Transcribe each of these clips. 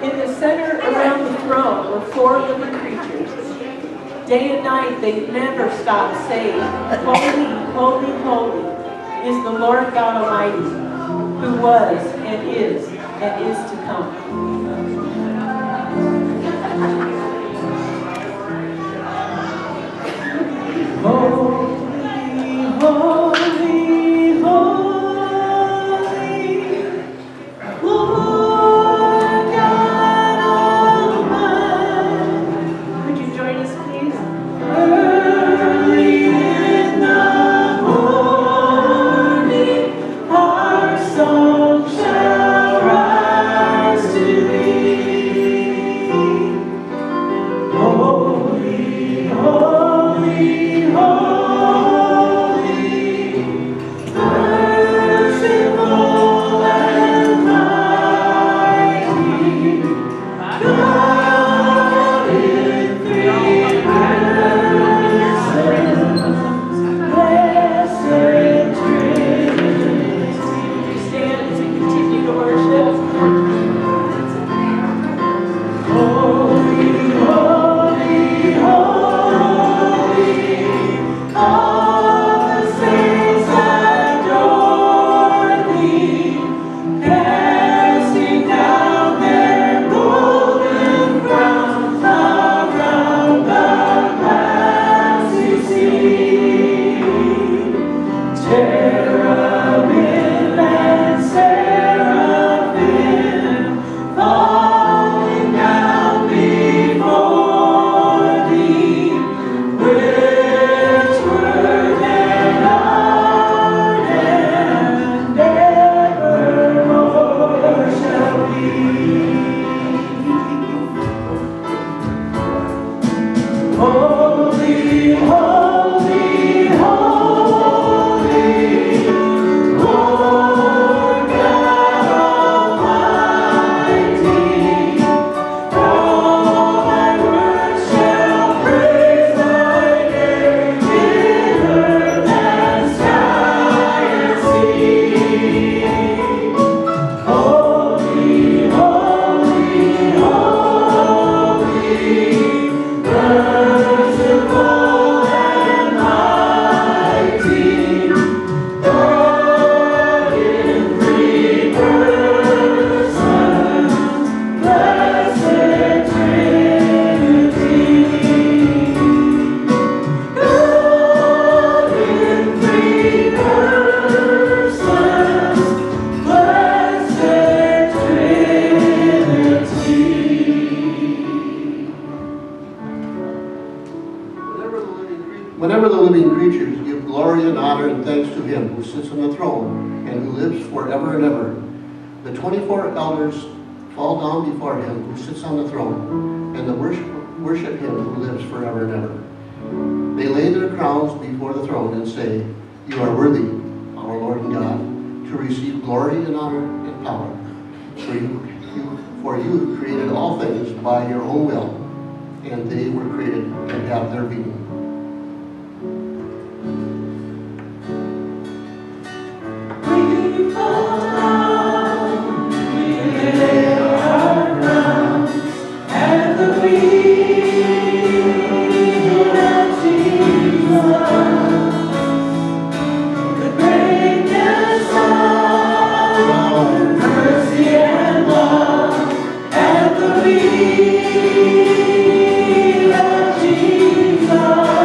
In the center around the throne were 4 living creatures. Day and night they never stopped saying, "Holy, holy, holy is the Lord God Almighty, who was and is to come." Holy, holy, holy, Lord God Almighty. Could you join us, please? Early in the morning, our song shall rise to thee. Holy, holy, holy, merciful and mighty, God in 3 persons, blessed Trinity. Stand as we continue to worship. Holy, holy, holy, all the saints adore thee, casting down their golden crowns around the glassy sea. Cherubim and seraphim falling down before thee, which word and art and evermore shall be. Holy, holy, holy, Lord God Almighty, all thy works shall praise thy name in earth and sky and sea. Holy, holy, holy, merciful and mighty, God in 3 persons, blessed Trinity. God in 3 persons, blessed Trinity. Whenever the living creatures give glory and honor and thanks to him who sits on the throne and who lives forever and ever, the 24 elders fall down before him who sits on the throne and worship him who lives forever and ever. They lay their crowns before the throne and say, "You are worthy, our Lord and God, to receive glory and honor and power. For you created all things by your own will, and they were created and have their being." We fall down, we lay our crowns at the feet of Jesus. The greatness of mercy and love at the feet of Jesus.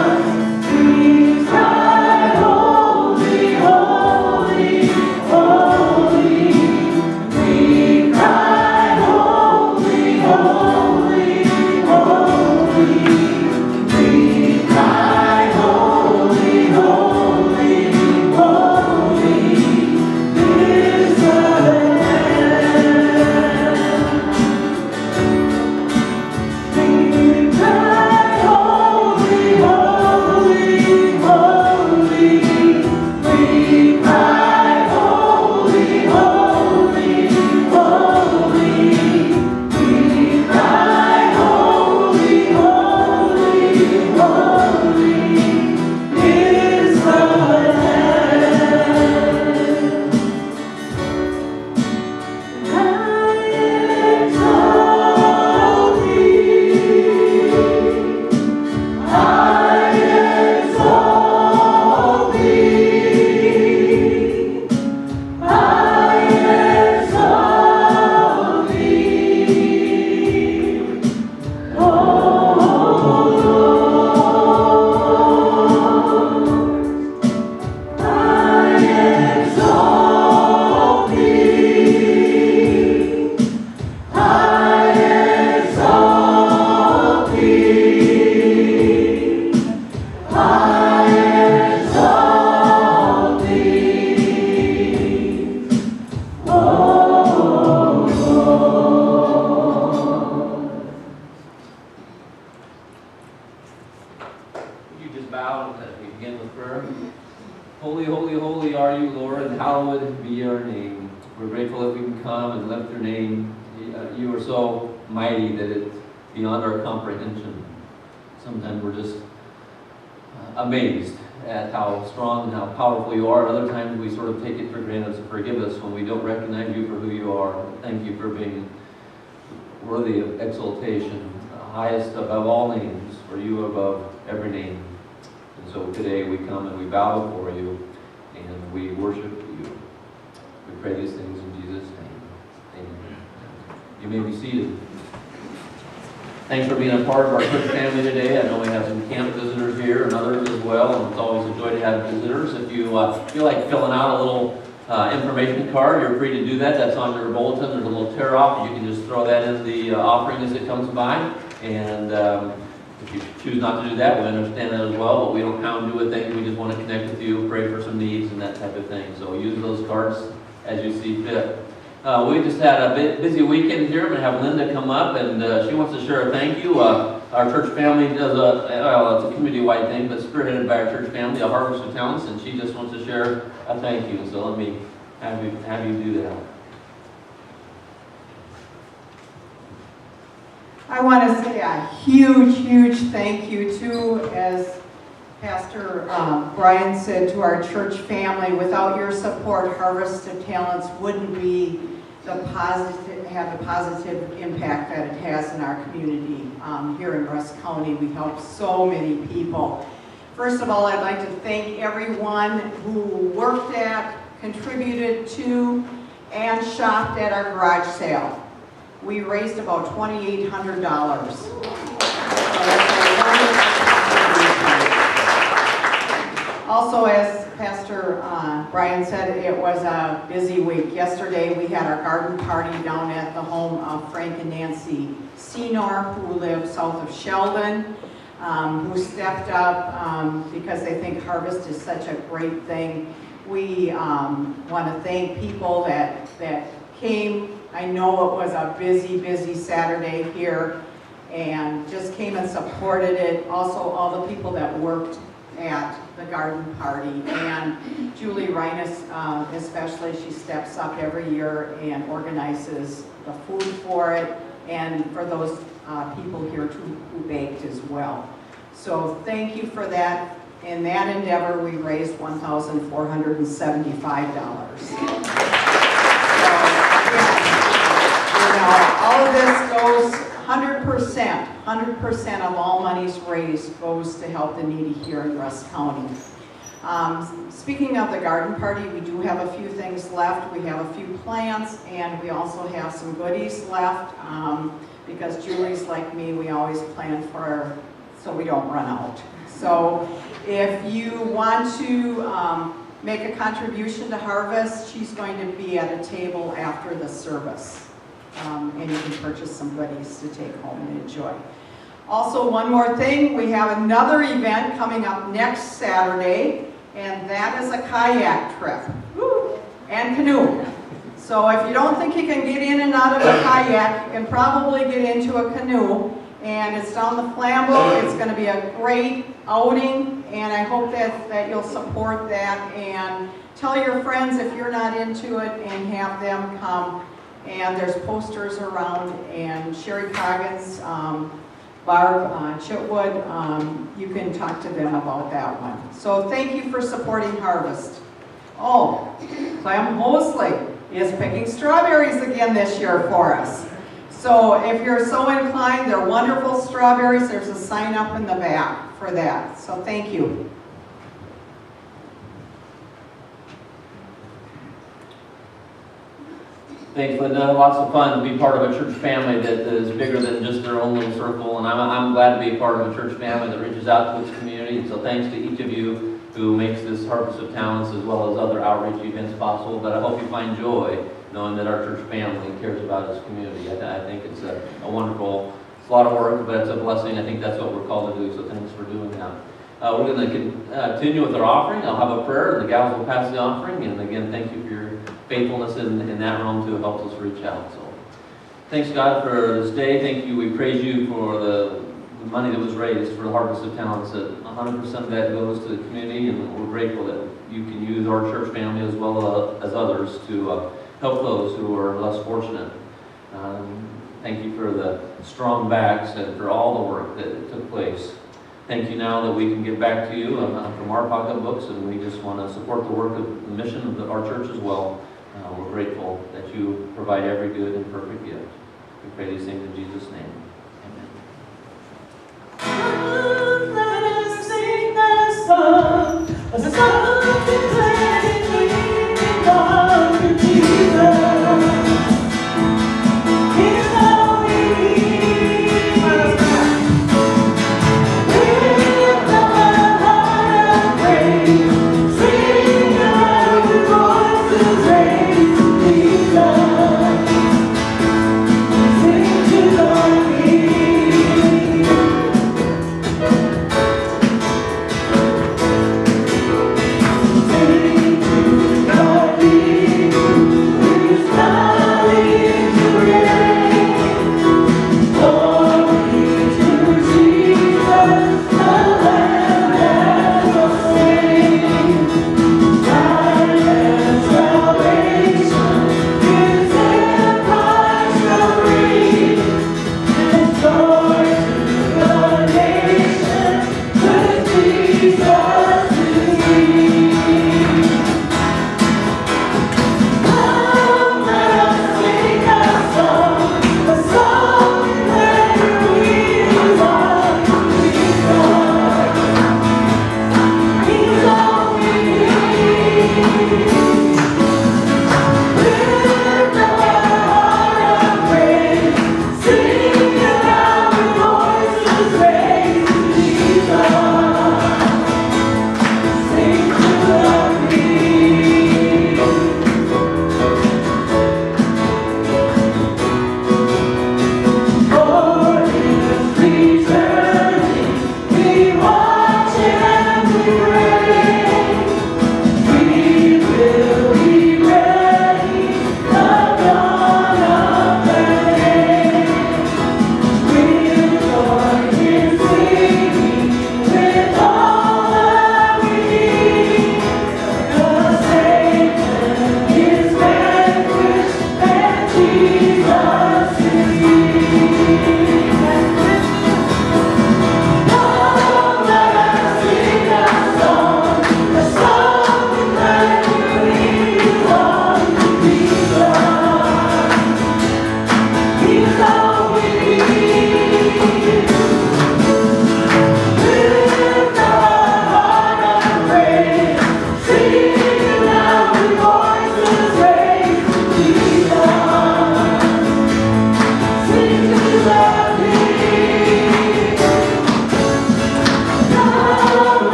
Holy, holy, holy are you, Lord, and hallowed be your name. We're grateful that we can come and lift your name. You are so mighty that it's beyond our comprehension. Sometimes we're just amazed at how strong and how powerful you are. Other times we sort of take it for granted. So forgive us when we don't recognize you for who you are. Thank you for being worthy of exaltation, highest above all names, for you above every name. And so today we come and we bow before you and we worship you. We pray these things in Jesus' name. Amen. You may be seated. Thanks for being a part of our church family today. I know we have some camp visitors here and others as well, and it's always a joy to have visitors. If you feel like filling out a little information card, you're free to do that. That's on your bulletin. There's a little tear off. You can just throw that in the offering as it comes by. And if you choose not to do that, we understand that as well, but we don't hound you with things. We just want to connect with you, pray for some needs and that type of thing. So use those cards as you see fit. We just had a busy weekend here. I'm going to have Linda come up, and she wants to share a thank you. Our church family does it's a community-wide thing, but spearheaded by our church family, a Harvest of Talents, and she just wants to share a thank you. So let me have you do that. I want to say a huge, huge thank you to, as Pastor Brian said, to our church family. Without your support, Harvest of Talents wouldn't be have the positive impact that it has in our community here in Rusk County. We help so many people. First of all, I'd like to thank everyone who worked at, contributed to, and shopped at our garage sale. We raised about $2,800. Also, as Pastor Brian said, it was a busy week. Yesterday we had our garden party down at the home of Frank and Nancy Senor, who live south of Sheldon, who stepped up because they think harvest is such a great thing. We want to thank people that came. I know it was a busy, busy Saturday here, and just came and supported it. Also, all the people that worked at the garden party, and Julie Reines especially, she steps up every year and organizes the food for it, and for those people here who baked as well. So thank you for that. In that endeavor, we raised $1,475. All of this goes 100% of all monies raised goes to help the needy here in Rusk County. Speaking of the garden party, we do have a few things left. We have a few plants, and we also have some goodies left because Julie's like me, we always plan for so we don't run out. So if you want to make a contribution to Harvest, she's going to be at a table after the service. And you can purchase some goodies to take home and enjoy. Also, one more thing, we have another event coming up next Saturday, and that is a kayak trip and canoe. So if you don't think you can get in and out of a kayak, you can probably get into a canoe, and it's down the Flambeau. It's going to be a great outing, and I hope that you'll support that, and tell your friends if you're not into it and have them come. And there's posters around, and Sherry Coggins, Barb Chitwood, you can talk to them about that one. So thank you for supporting Harvest. Oh, Clem Mosley is picking strawberries again this year for us. So if you're so inclined, they're wonderful strawberries. There's a sign up in the back for that. So thank you. Thanks, Linda. Lots of fun to be part of a church family that is bigger than just their own little circle, and I'm glad to be a part of a church family that reaches out to its community. And so thanks to each of you who makes this Harvest of Talents as well as other outreach events possible. But I hope you find joy knowing that our church family cares about its community. I think it's a wonderful, it's a lot of work, but it's a blessing. I think that's what we're called to do, so thanks for doing that. We're going to continue with our offering. I'll have a prayer, and the gals will pass the offering. And again, thank you for your faithfulness in that realm to help us reach out. So, thanks God for this day. Thank you. We praise you for the money that was raised for the Harvest of Talents. That 100% of that goes to the community, and we're grateful that you can use our church family as well as others to help those who are less fortunate. Thank you for the strong backs and for all the work that took place. Thank you now that we can give back to you from our pocketbooks, and we just want to support the work of the mission of our church as well. We're grateful that you provide every good and perfect gift. We pray these things in Jesus' name. Amen. Let us sing the song, a song declaring we belong to Jesus. He's all we need. Lift up our heart of praise, sing out with voices raised to Jesus. Sing to the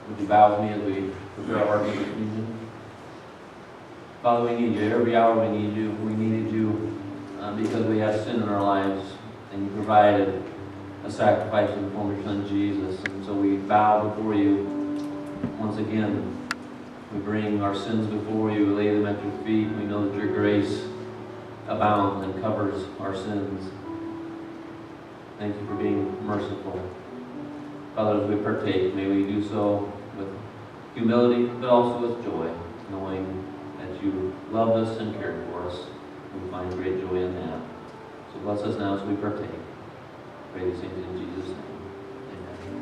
Would you bow with me as we prepare our hearts for communion? Father, we need you. Every hour we need you. We needed you because we have sin in our lives, and you provided a sacrifice in the form of your Son, Jesus. And so we bow before you once again. We bring our sins before you, we lay them at your feet. We know that your grace abounds and covers our sins. Thank you for being merciful. Father, as we partake, may we do so with humility, but also with joy, knowing that you loved us and cared for us. We find great joy in that. So bless us now as we partake. Pray these things in Jesus' name. Amen.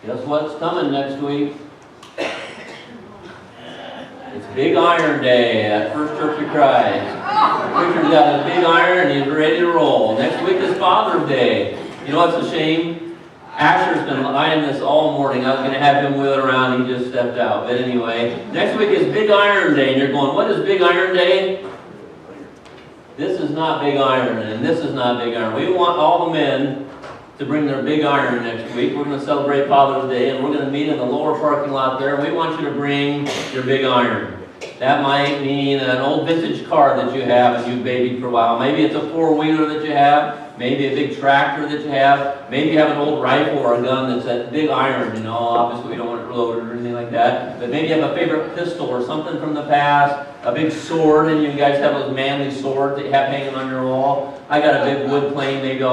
Guess what's coming next week? It's Big Iron Day at First Church of Christ. The preacher's got a big iron and he's ready to roll. Next week is Father's Day. You know what's a shame? Asher's been eyeing this all morning. I was going to have him wheel around. He just stepped out. But anyway, next week is Big Iron Day. And you're going, what is Big Iron Day? This is not Big Iron, and this is not Big Iron. We want all the men to bring their big iron next week. We're going to celebrate Father's Day, and we're going to meet in the lower parking lot there. We want you to bring your big iron. That might mean an old vintage car that you have and you've babied for a while. Maybe it's a four-wheeler that you have. Maybe a big tractor that you have. Maybe you have an old rifle or a gun that's that big iron. You know, obviously we don't want it reloaded or anything like that. But maybe you have a favorite pistol or something from the past. A big sword, and you guys have those manly swords that you have hanging on your wall. I got a big wood plane. Maybe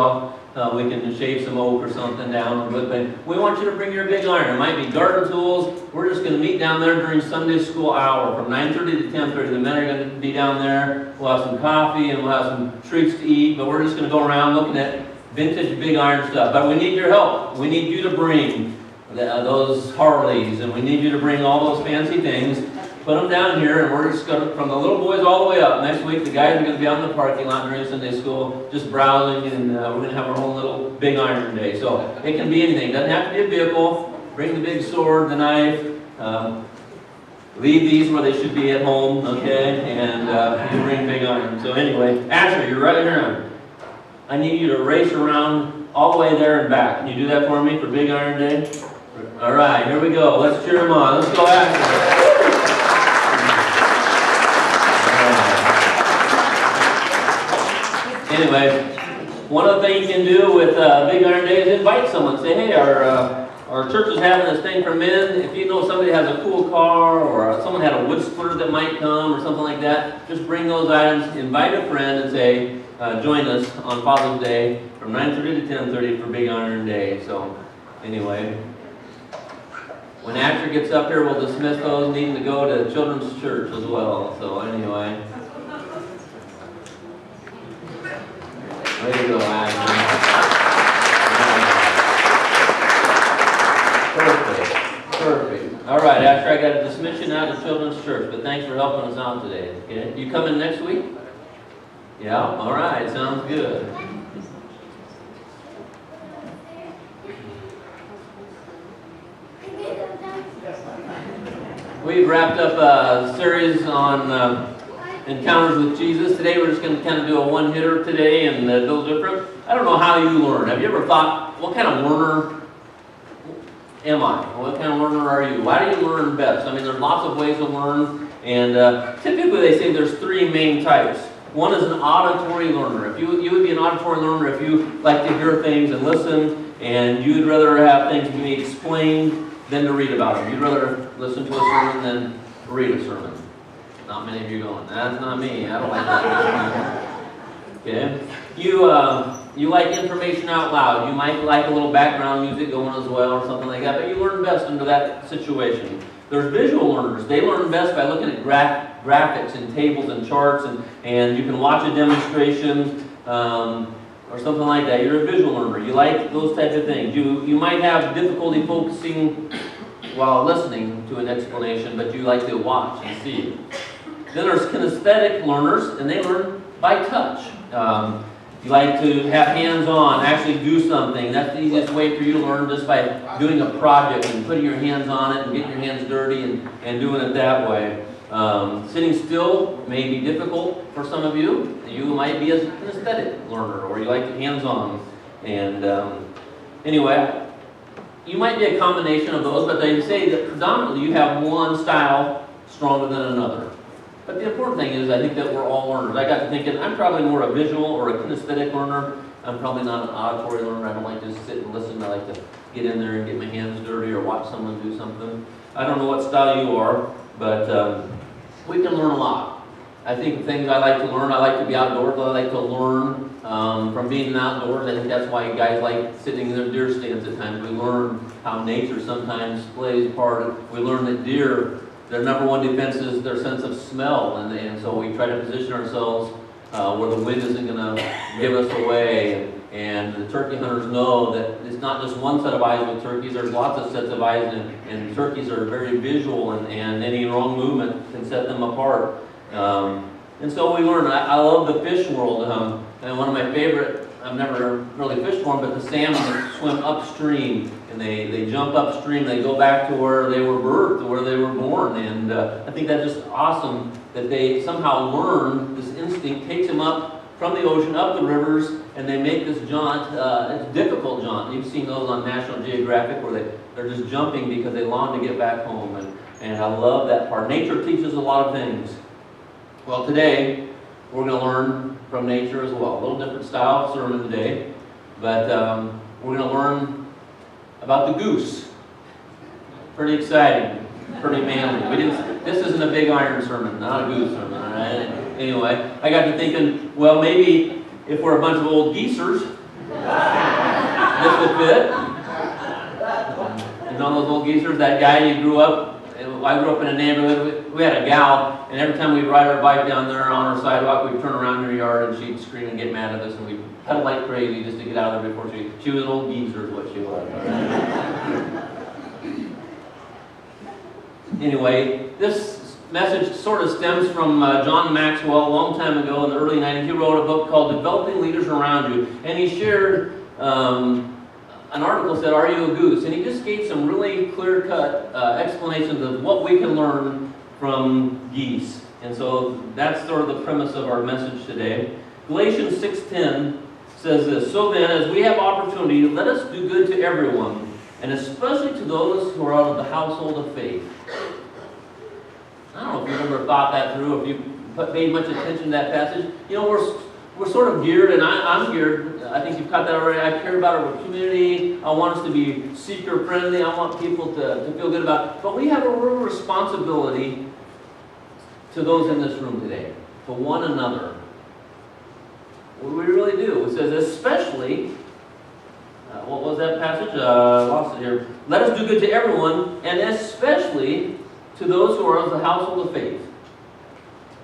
we can shave some oak or something down. But we want you to bring your big iron. It might be garden tools. We're just going to meet down there during Sunday school hour from 9:30 to 10:30. The men are going to be down there. We'll have some coffee and we'll have some treats to eat. But we're just going to go around looking at vintage big iron stuff. But we need your help. We need you to bring those Harleys, and we need you to bring all those fancy things. Put them down here, and we're just going to, from the little boys all the way up. Next week, the guys are going to be out in the parking lot during Sunday school, just browsing, and we're going to have our own little big iron day. So it can be anything. It doesn't have to be a vehicle. Bring the big sword, the knife. Leave these where they should be at home, okay? And you bring big iron. So anyway, Asher, you're right here. I need you to race around all the way there and back. Can you do that for me for Big Iron Day? All right, here we go. Let's cheer him on. Let's go, Asher. Anyway, one of the things you can do with Big Iron Day is invite someone. Say, hey, our church is having this thing for men. If you know somebody has a cool car, or someone had a wood splitter that might come, or something like that, just bring those items. Invite a friend and say, join us on Father's Day from 9:30 to 10:30 for Big Iron Day. So, anyway, when Asher gets up here, we'll dismiss those needing to go to children's church as well. So, anyway. Way to go, Ashley. Perfect. All right, Ashley, I got to dismiss you now to Children's Church, but thanks for helping us out today. Okay? You coming next week? Yeah? All right, sounds good. We've wrapped up a series on Encounters with Jesus. Today we're just going to kind of do a one-hitter today and a little different. I don't know how you learn. Have you ever thought, what kind of learner am I? What kind of learner are you? Why do you learn best? I mean, there's lots of ways to learn, and typically they say there's three main types. One is an auditory learner. If you would be an auditory learner if you like to hear things and listen, and you'd rather have things to be explained than to read about them. You'd rather listen to a sermon than read a sermon. Not many of you going, that's not me. I don't like that. Okay? You like information out loud. You might like a little background music going as well or something like that, but you learn best under that situation. There's visual learners. They learn best by looking at graphics and tables and charts, and you can watch a demonstration or something like that. You're a visual learner. You like those types of things. You might have difficulty focusing while listening to an explanation, but you like to watch and see. Then there's kinesthetic learners, and they learn by touch. You like to have hands-on, actually do something. That's the easiest way for you to learn, just by doing a project and putting your hands on it and getting your hands dirty and doing it that way. Sitting still may be difficult for some of you. You might be a kinesthetic learner, or you like the hands-on. And anyway, you might be a combination of those, but they say that predominantly you have one style stronger than another. But the important thing is, I think that we're all learners. I got to thinking, I'm probably more a visual or a kinesthetic learner. I'm probably not an auditory learner. I don't like to sit and listen. I like to get in there and get my hands dirty or watch someone do something. I don't know what style you are, but we can learn a lot. I think the things I like to learn, I like to be outdoors. I like to learn from being outdoors. I think that's why guys like sitting in their deer stands at times. We learn how nature sometimes plays a part. We learn that deer, their number one defense is their sense of smell, and so we try to position ourselves where the wind isn't going to give us away. And the turkey hunters know that it's not just one set of eyes with turkeys, there's lots of sets of eyes, and turkeys are very visual, and any wrong movement can set them apart. And so we learn. I love the fish world, and one of my favorite, I've never really fished for them, but the salmon that swim upstream, and they jump upstream, they go back to where they were birthed, where they were born, and I think that's just awesome that they somehow learn this instinct, takes them up from the ocean, up the rivers, and they make this jaunt. It's a difficult jaunt. You've seen those on National Geographic where they're just jumping because they long to get back home, and I love that part. Nature teaches a lot of things. Well, today, we're going to learn from nature as well. A little different style of sermon today, but we're going to learn about the goose. Pretty exciting, pretty manly. This isn't a big iron sermon, not a goose sermon. All right? Anyway, I got to thinking, well, maybe if we're a bunch of old geesers, this would fit. You know those old geesers, that guy you grew up. I grew up in a neighborhood, we had a gal, and every time we'd ride our bike down there on our sidewalk, we'd turn around in her yard and she'd scream and get mad at us, and we'd pedal like crazy just to get out of there before she was an old geezer is what she was. Anyway, this message sort of stems from John Maxwell a long time ago in the early 90s. He wrote a book called Developing Leaders Around You, and he shared an article said, "Are you a goose?" And he just gave some really clear-cut explanations of what we can learn from geese. And so that's sort of the premise of our message today. Galatians 6:10 says this, "So then, as we have opportunity, let us do good to everyone, and especially to those who are out of the household of faith." I don't know if you've ever thought that through, if you paid much attention to that passage. You know, we're sort of geared, and I'm geared, I think you've caught that already. I care about our community. I want us to be seeker-friendly. I want people to feel good about it. But we have a real responsibility to those in this room today, to one another. What do we really do? It says, especially, what was that passage? Lost it here. Let us do good to everyone, and especially to those who are of the household of faith.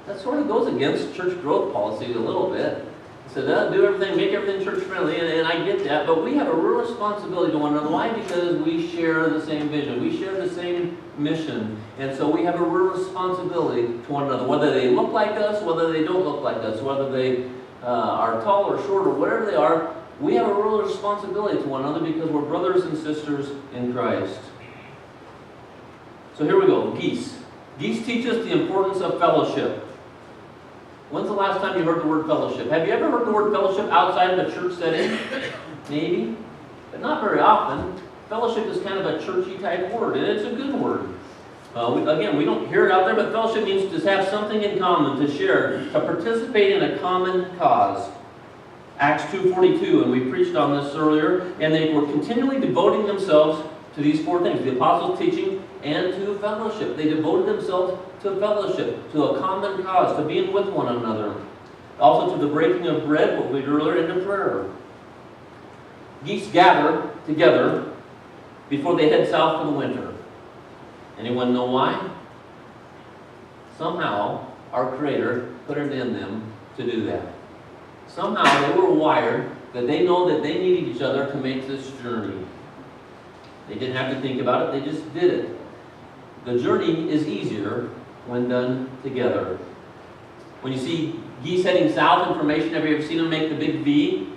That sort of goes against church growth policy a little bit. It said, do everything, make everything church friendly, and I get that, but we have a real responsibility to one another. Why? Because we share the same vision. We share the same mission. And so we have a real responsibility to one another, whether they look like us, whether they don't look like us, whether they are tall or short or whatever they are. We have a real responsibility to one another because we're brothers and sisters in Christ. So here we go, geese. Geese teach us the importance of fellowship. When's the last time you heard the word fellowship? Have you ever heard the word fellowship outside of a church setting? Maybe, but not very often. Fellowship is kind of a churchy type word, and it's a good word. Again, we don't hear it out there, but fellowship means to have something in common, to share, to participate in a common cause. Acts 2:42, and we preached on this earlier, and they were continually devoting themselves to these four things: the apostles' teaching and to fellowship. They devoted themselves to fellowship, to a common cause, to being with one another. Also to the breaking of bread, what we did earlier, and to prayer. Geese gather together before they head south for the winter. Anyone know why? Somehow, our Creator put it in them to do that. Somehow they were wired that they know that they needed each other to make this journey. They didn't have to think about it, they just did it. The journey is easier when done together. When you see geese heading south in formation, have you ever seen them make the big V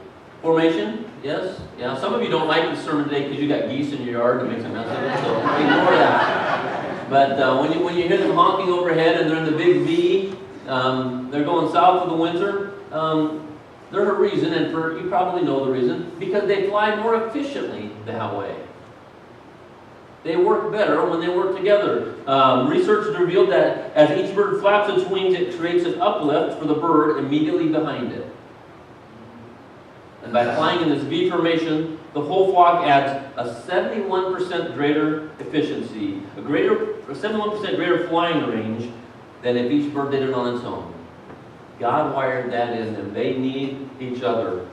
formation? Yes? Yeah, some of you don't like the sermon today because you got geese in your yard and it makes a mess of it, so ignore that. But when you hear them honking overhead and they're in the big V, they're going south for the winter, there's a reason, and you probably know the reason, because they fly more efficiently that way. They work better when they work together. Research has revealed that as each bird flaps its wings, it creates an uplift for the bird immediately behind it. And by flying in this V formation, the whole flock adds a 71% greater efficiency, a 71% greater flying range than if each bird did it on its own. God wired that in them. They need each other.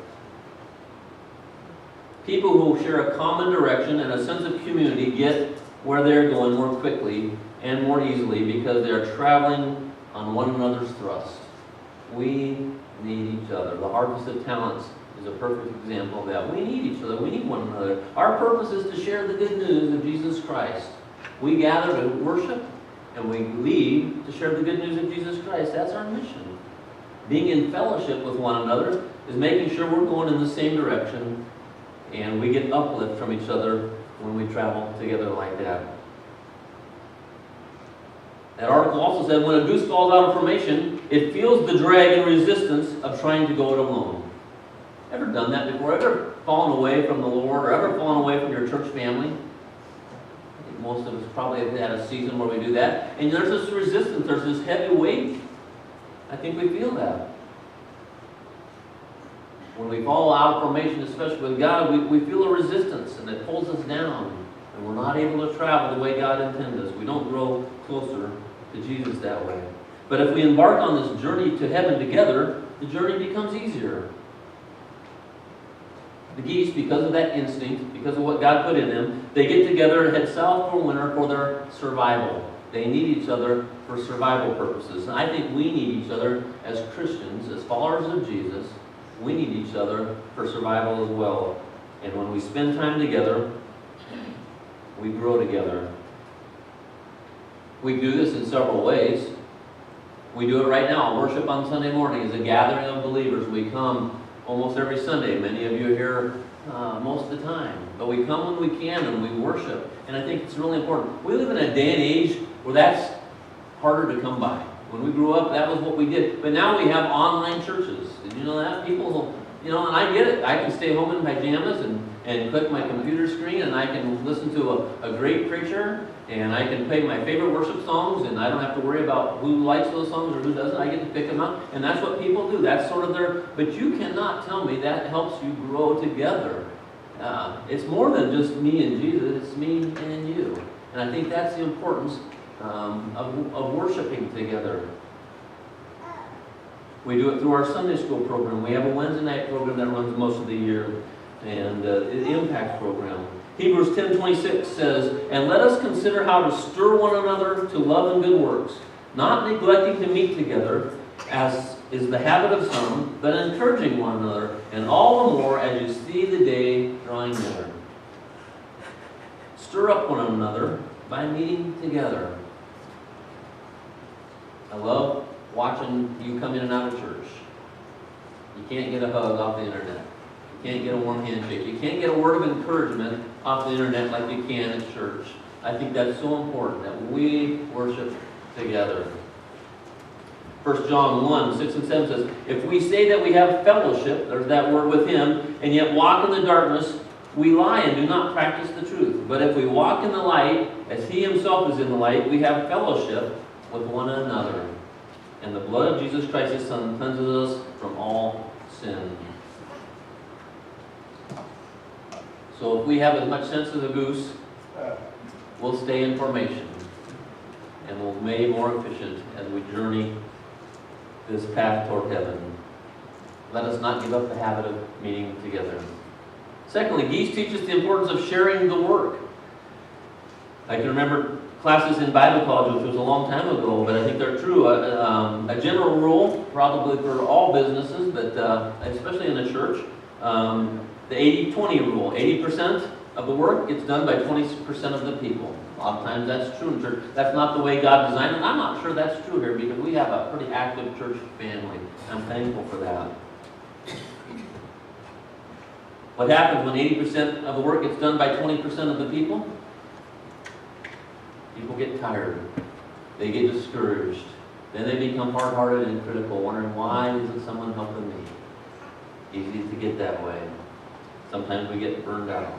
People who share a common direction and a sense of community get where they're going more quickly and more easily because they are traveling on one another's thrust. We need each other. The harvest of talents is is a perfect example of that. We need each other. We need one another. Our purpose is to share the good news of Jesus Christ. We gather to worship, and we leave to share the good news of Jesus Christ. That's our mission. Being in fellowship with one another is making sure we're going in the same direction, and we get uplift from each other when we travel together like that. That article also said, when a goose falls out of formation, it feels the drag and resistance of trying to go it alone. Ever done that before? Ever fallen away from the Lord, or ever fallen away from your church family? I think most of us probably have had a season where we do that. And there's this resistance, there's this heavy weight. I think we feel that. When we fall out of formation, especially with God, we feel a resistance, and it pulls us down. And we're not able to travel the way God intended us. We don't grow closer to Jesus that way. But if we embark on this journey to heaven together, the journey becomes easier. The geese, because of that instinct, because of what God put in them, they get together and head south for winter for their survival. They need each other for survival purposes. And I think we need each other as Christians, as followers of Jesus. We need each other for survival as well. And when we spend time together, we grow together. We do this in several ways. We do it right now. Worship on Sunday morning is a gathering of believers. We come almost every Sunday. Many of you are here most of the time. But we come when we can and we worship. And I think it's really important. We live in a day and age where that's harder to come by. When we grew up, that was what we did. But now we have online churches. Did you know that? People, and I get it. I can stay home in pajamas and click my computer screen, and I can listen to a great preacher, and I can play my favorite worship songs, and I don't have to worry about who likes those songs or who doesn't. I get to pick them out, and that's what people do. That's sort of but you cannot tell me that helps you grow together. It's more than just me and Jesus. It's me and you. And I think that's the importance of worshiping together. We do it through our Sunday school program. We have a Wednesday night program that runs most of the year, and the Impact program. Hebrews 10:26 says, "And let us consider how to stir one another to love and good works, not neglecting to meet together, as is the habit of some, but encouraging one another, and all the more as you see the day drawing near." Stir up one another by meeting together. I love watching you come in and out of church. You can't get a hug off the internet. You can't get a warm handshake. You can't get a word of encouragement off the internet like you can at church. I think that's so important that we worship together. 1 John 1:6-7 says, "If we say that we have fellowship," there's that word, "with him, and yet walk in the darkness, we lie and do not practice the truth. But if we walk in the light, as he himself is in the light, we have fellowship with one another. And the blood of Jesus Christ, his Son, cleanses us from all sin." So if we have as much sense as a goose, we'll stay in formation. And we'll be more efficient as we journey this path toward heaven. Let us not give up the habit of meeting together. Secondly, geese teach us the importance of sharing the work. I can remember classes in Bible college, which was a long time ago, but I think they're true. A general rule, probably for all businesses, but especially in the church, the 80-20 rule. 80% of the work gets done by 20% of the people. A lot of times that's true in church. That's not the way God designed it. I'm not sure that's true here because we have a pretty active church family. I'm thankful for that. What happens when 80% of the work gets done by 20% of the people? People get tired. They get discouraged. Then they become hard-hearted and critical, wondering, why isn't someone helping me? Easy to get that way. Sometimes we get burned out.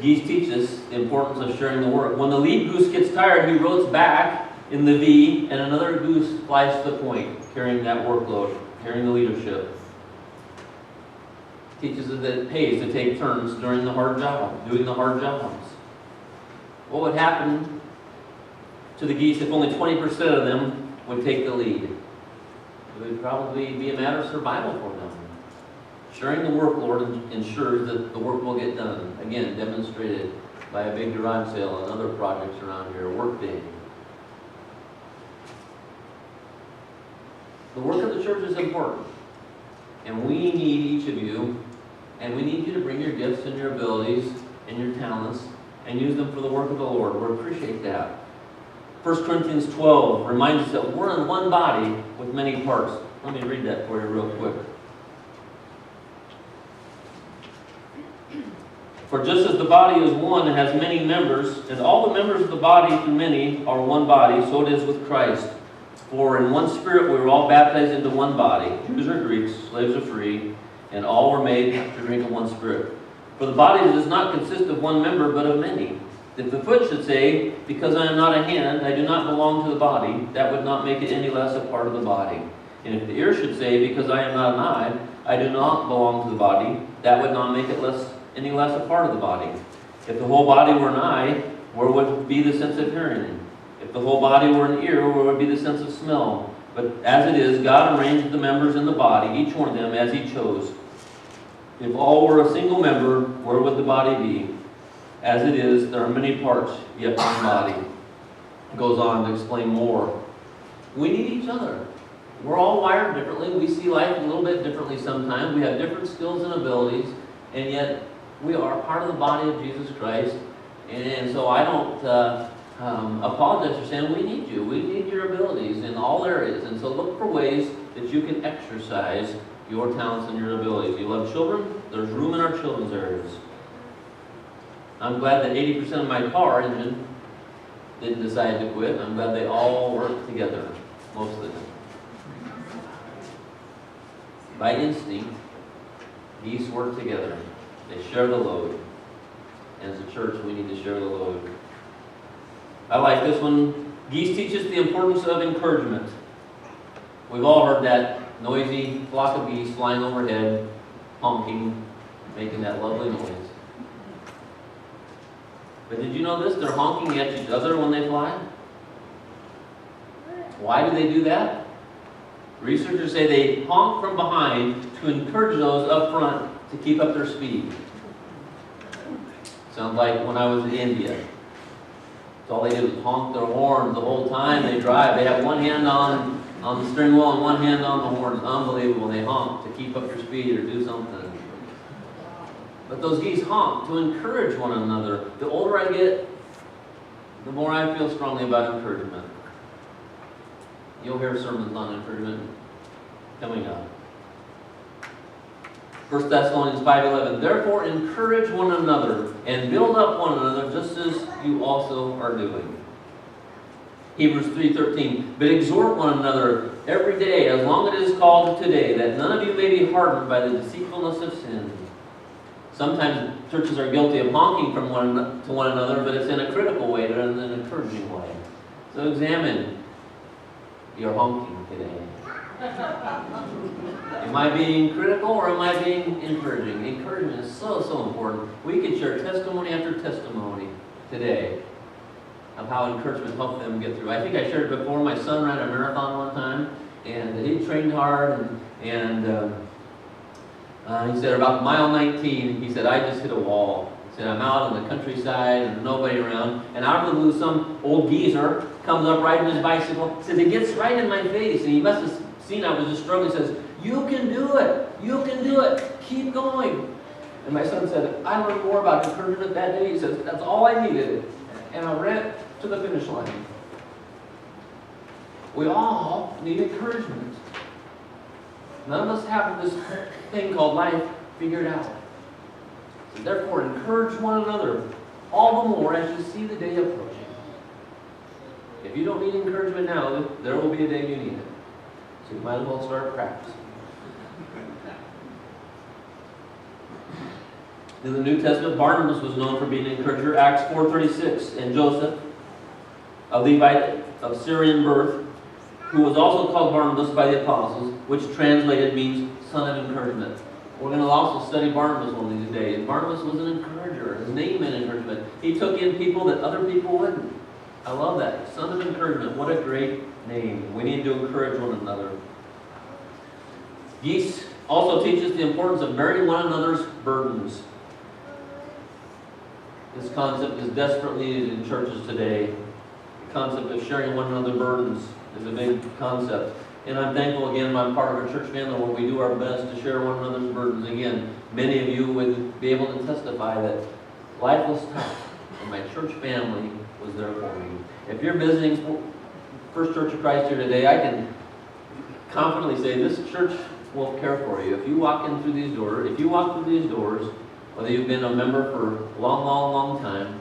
Geese teach us the importance of sharing the work. When the lead goose gets tired, he rots back in the V, and another goose flies to the point, carrying that workload, carrying the leadership. Teaches us that it pays to take turns during the hard job, doing the hard jobs. What would happen to the geese if only 20% of them would take the lead? It would probably be a matter of survival for them. Sharing the workload ensures that the work will get done. Again, demonstrated by a big garage sale and other projects around here, work day. The work of the church is important. And we need each of you, and we need you to bring your gifts and your abilities and your talents and use them for the work of the Lord. We appreciate that. 1 Corinthians 12 reminds us that we're in one body with many parts. Let me read that for you real quick. For just as the body is one and has many members, and all the members of the body through many are one body, so it is with Christ. For in one Spirit we were all baptized into one body, Jews or Greeks, slaves or free, and all were made to drink of one Spirit. For the body does not consist of one member, but of many. If the foot should say, because I am not a hand, I do not belong to the body, that would not make it any less a part of the body. And if the ear should say, because I am not an eye, I do not belong to the body, that would not make it any less a part of the body. If the whole body were an eye, where would be the sense of hearing? If the whole body were an ear, where would be the sense of smell? But as it is, God arranged the members in the body, each one of them as He chose. If all were a single member, where would the body be? As it is, there are many parts, yet one body. It goes on to explain more. We need each other. We're all wired differently. We see life a little bit differently sometimes. We have different skills and abilities, and yet we are part of the body of Jesus Christ. And so I don't apologize for saying we need you. We need your abilities in all areas. And so look for ways that you can exercise your talents and your abilities. You love children? There's room in our children's areas. I'm glad that 80% of my car engine didn't decide to quit. I'm glad they all work together, most of them. By instinct, geese work together. They share the load. And as a church, we need to share the load. I like this one. Geese teach us the importance of encouragement. We've all heard that noisy flock of geese flying overhead, honking, making that lovely noise. But did you know this? They're honking at each other when they fly. Why do they do that? Researchers say they honk from behind to encourage those up front to keep up their speed. Sounds like when I was in India. That's all they do is honk their horns the whole time they drive. They have one hand on the steering wheel and one hand on the horn. It's unbelievable. They honk to keep up their speed or do something. But those geese honk to encourage one another. The older I get, the more I feel strongly about encouragement. You'll hear sermons on encouragement coming up. 1 Thessalonians 5:11. Therefore encourage one another and build up one another just as you also are doing. Hebrews 3:13. But exhort one another every day, as long as it is called today, that none of you may be hardened by the deceitfulness of sin. Sometimes churches are guilty of honking from one another, but it's in a critical way rather than an encouraging way. So examine your honking today. Am I being critical or am I being encouraging? Encouragement is so, so important. We could share testimony after testimony today of how encouragement helped them get through. I think I shared before, my son ran a marathon one time, and he trained hard, and he said about mile 19, he said, I just hit a wall. He said, I'm out on the countryside and nobody around, and out of the blue, some old geezer comes up riding his bicycle. He says, it gets right in my face, and he must have seen I was just struggling. He says, you can do it. You can do it. Keep going. And my son said, I learned more about encouragement that day. He says, that's all I needed. And I ran to the finish line. We all need encouragement. None of us have this thing called life figured out. So therefore, encourage one another all the more as you see the day approaching. If you don't need encouragement now, there will be a day you need it. So you might as well start practicing. In the New Testament, Barnabas was known for being an encourager. Acts 4:36, and Joseph, a Levite of Syrian birth, who was also called Barnabas by the apostles, which translated means son of encouragement. We're going to also study Barnabas one of these days. And Barnabas was an encourager. His name meant encouragement. He took in people that other people wouldn't. I love that. Son of encouragement. What a great name. We need to encourage one another. Geese also teach us the importance of bearing one another's burdens. This concept is desperately needed in churches today. The concept of sharing one another's burdens is a big concept. And I'm thankful again, I'm part of a church family where we do our best to share one another's burdens. Again, many of you would be able to testify that life was tough, and my church family was there for me. If you're visiting First Church of Christ here today, I can confidently say this church will care for you. If you walk in through these doors, whether you've been a member for a long, long, long time,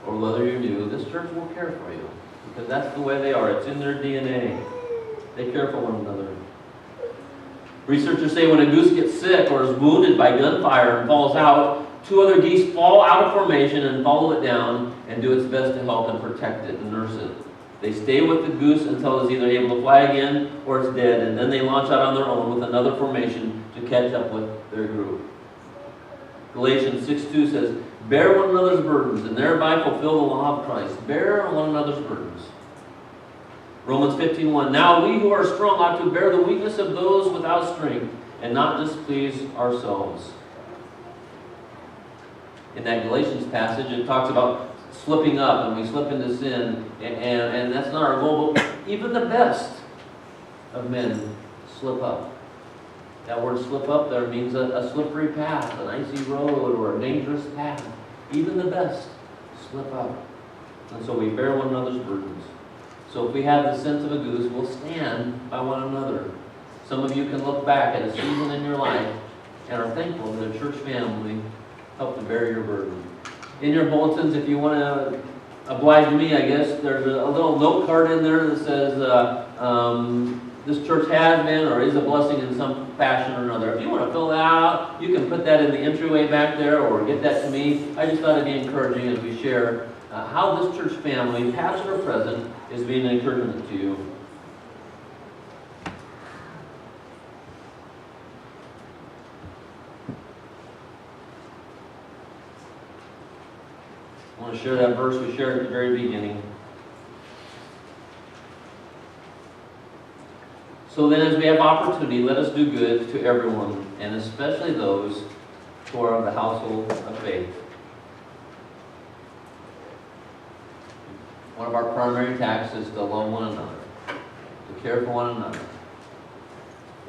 or whether you're new, this church will care for you. Because that's the way they are. It's in their DNA. They care for one another. Researchers say when a goose gets sick or is wounded by gunfire and falls out, 2 other geese fall out of formation and follow it down and do its best to help and protect it and nurse it. They stay with the goose until it's either able to fly again or it's dead, and then they launch out on their own with another formation to catch up with their group. Galatians 6:2 says, bear one another's burdens and thereby fulfill the law of Christ. Bear one another's burdens. Romans 15:1, now we who are strong ought to bear the weakness of those without strength and not displease ourselves. In that Galatians passage, it talks about slipping up, and we slip into sin, and that's not our goal, but even the best of men slip up. That word slip up there means a slippery path, an icy road, or a dangerous path. Even the best slip up. And so we bear one another's burdens. So if we have the sense of a goose, we'll stand by one another. Some of you can look back at a season in your life and are thankful that a church family helped to bear your burden. In your bulletins, if you want to oblige me, I guess, there's a little note card in there that says, this church has been or is a blessing in some fashion or another. If you want to fill that out, you can put that in the entryway back there or get that to me. I just thought it'd be encouraging as we share how this church family, past or present, is being an encouragement to you. I want to share that verse we shared at the very beginning. So then as we have opportunity, let us do good to everyone, and especially those who are of the household of faith. One of our primary tasks is to love one another, to care for one another.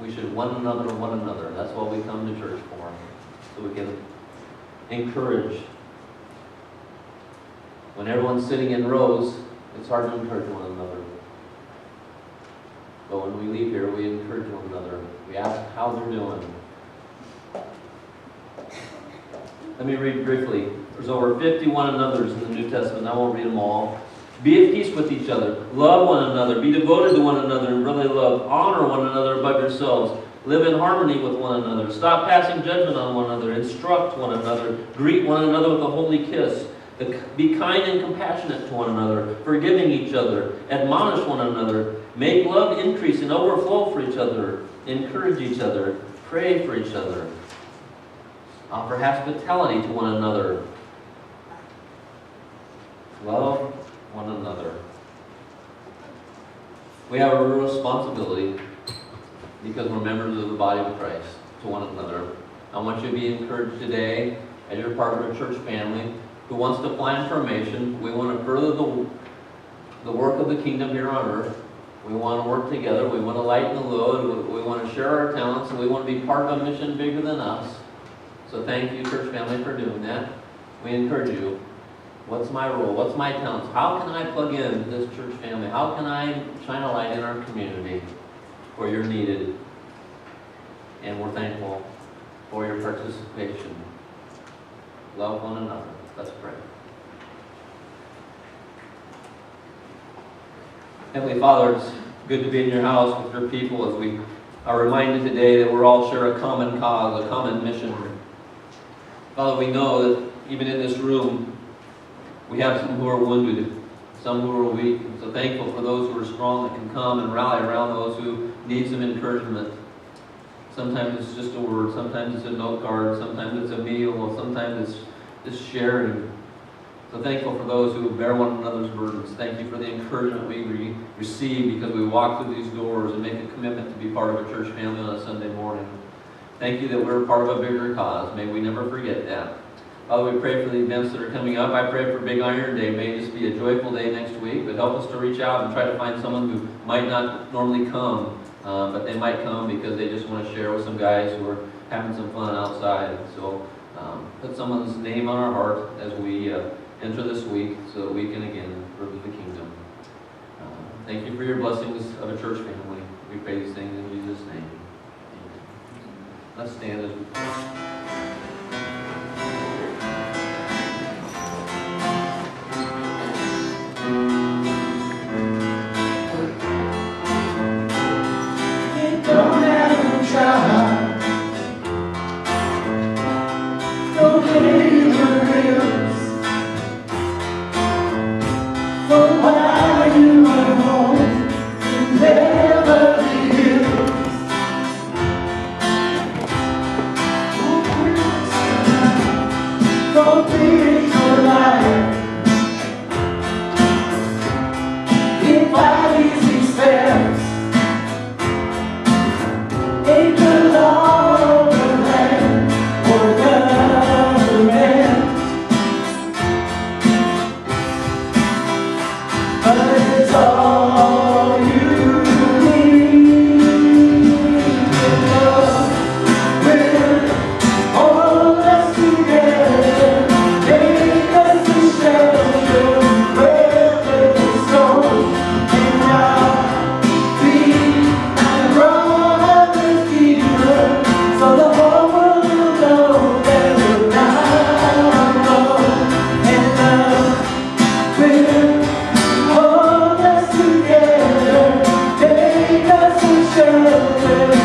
We should one another. That's what we come to church for, so we can encourage. When everyone's sitting in rows, it's hard to encourage one another. But when we leave here, we encourage one another. We ask how they're doing. Let me read briefly. There's over 50 one another's in the New Testament. I won't read them all. Be at peace with each other. Love one another. Be devoted to one another and really love. Honor one another above yourselves. Live in harmony with one another. Stop passing judgment on one another. Instruct one another. Greet one another with a holy kiss. Be kind and compassionate to one another, forgiving each other, admonish one another, make love increase and overflow for each other, encourage each other, pray for each other, offer hospitality to one another, love one another. We have a responsibility, because we're members of the body of Christ, to one another. I want you to be encouraged today, as you're part of a church family, who wants to plan formation. We want to further the work of the kingdom here on earth. We want to work together. We want to lighten the load. We want to share our talents, and we want to be part of a mission bigger than us. So thank you, church family, for doing that. We encourage you. What's my role? What's my talents? How can I plug in this church family? How can I shine a light in our community where you're needed? And we're thankful for your participation. Love one another. Let's pray. Heavenly Father, it's good to be in your house with your people as we are reminded today that we're all share a common cause, a common mission. Father, we know that even in this room, we have some who are wounded, some who are weak. And so thankful for those who are strong that can come and rally around those who need some encouragement. Sometimes it's just a word, sometimes it's a note card, sometimes it's a meal, sometimes it's sharing. So thankful for those who bear one another's burdens. Thank you for the encouragement we receive because we walk through these doors and make a commitment to be part of a church family on a Sunday morning. Thank you that we're part of a bigger cause. May we never forget that. Father, we pray for the events that are coming up. I pray for Big Iron Day. May this be a joyful day next week, but help us to reach out and try to find someone who might not normally come but they might come because they just want to share with some guys who are having some fun outside. So put someone's name on our heart as we enter this week so that we can again further the kingdom. Thank you for your blessings of a church family. We pray these things in Jesus' name. Amen. Let's stand as we pray. Don't ever try. Don't pay your bills. For while you are home in Beverly Hills. Don't be your life. If I easy steps. It belongs to the land or government, but it's all you need. Love will hold us together, make us a shelter, weather the storm, and now be and run. So the whole world will know that we're not alone, and love will hold us together, take us to shelter.